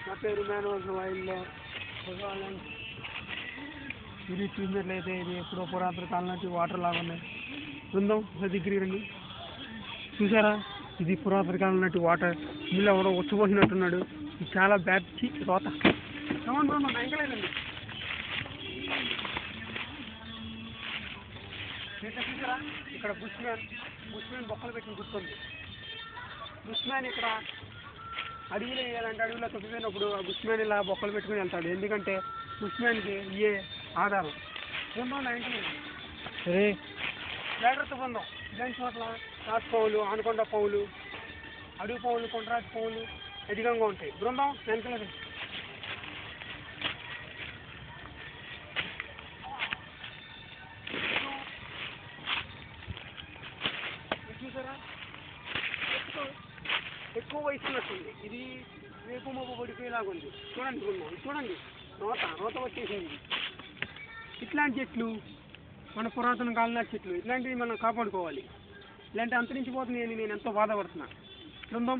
నా పేరు మేనవలసిన వాయిల్లో ఇది చూసినట్లయితే ఇది ఎప్పుడో పురాతన కాలం నాటి వాటర్ లాగా ఉన్నాయి. బృందం దగ్గరికి రండి. చూసారా, ఇది పురాతన కాలం నాటి వాటర్. ఇందులో ఎవడో వచ్చిపోసినట్టున్నాడు. ఇది చాలా బ్యాడ్చి రోత. బృందం ఎంకలేదండి. చూసారా, ఇక్కడ బుష్మ్యాన్ బొక్కలు పెట్టిన గుర్తుంది. బుష్మ్యాన్ ఇక్కడ అడవిలో వేయాలంటే అడవిలో తప్పిపోయినప్పుడు ఆ బుష్మ్యాన్ ఇలా బొక్కలు పెట్టుకుని వెళ్తాడు. ఎందుకంటే బుష్మ్యాన్కి ఇయే ఆధారం. బృందం ఎంకలేదు. సరే, జాగ్రత్త బృందం. ఇలాంటి చోట్ల రాజు పావులు, ఆనకొండ పావులు, అడవి పావులు, కొండరాజు పావులు అధికంగా ఉంటాయి. బృందం వెనకలేదు. చూసారా, ఎక్కువ వయసు ఉన్నట్టుంది. ఇది రేపు మొబ్బు పడిపోయేలాగా ఉంది. చూడండి బృందం, చూడండి, రోత వచ్చేసింది. ఇట్లాంటి చెట్లు మన పురాతన కాలం చెట్లు, ఇట్లాంటివి మనం కాపాడుకోవాలి. ఇలాంటి అంతరించిపోతుంది అని నేను ఎంతో బాధపడుతున్నా. బృందం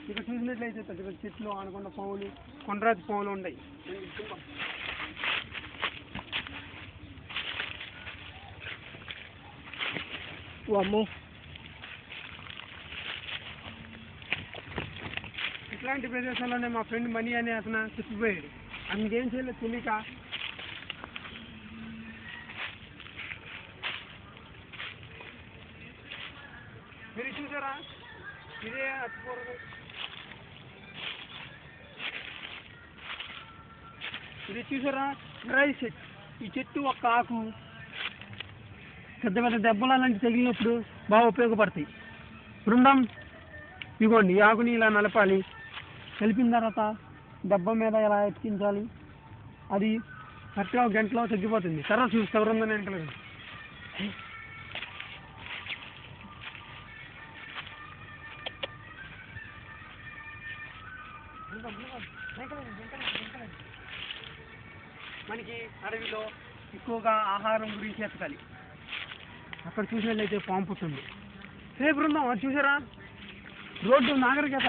ఇక్కడ చూసినట్లయితే పెద్ద పెద్ద చెట్లు, ఆనకొండ పావులు, కొండరాజు పావులు ఉన్నాయి. అమ్మో, ఇట్లాంటి ప్రదేశాల్లోనే మా ఫ్రెండ్ మనీ అనే అతను చచ్చిపోయాడు. అందుకేం చేయలేదు తెలియక. మీరు చూసారా, ఇదే అతిపూర్వం. ఇది చూసారా, డ్రై చెట్టు. ఈ చెట్టు ఒక్క ఆకు పెద్ద పెద్ద దెబ్బలు అలాంటి తగిలినప్పుడు బాగా ఉపయోగపడతాయి. బృందం ఇదిగోండి, ఈ ఆకుని ఇలా నలపాలి. కలిపిన తర్వాత దెబ్బ మీద ఇలా ఎత్తికించాలి. అది కరెక్ట్గా ఒక గంటలో తగ్గిపోతుంది. తర్వాత చూస్తే ఎవరుందని వెనకలేదు. మనకి అడవిలో ఎక్కువగా ఆహారం గురించి ఎతకాలి. అక్కడ చూసినట్లయితే పాము పుట్టింది. బృందం అది చూసారా, రోడ్డు నాగరికత.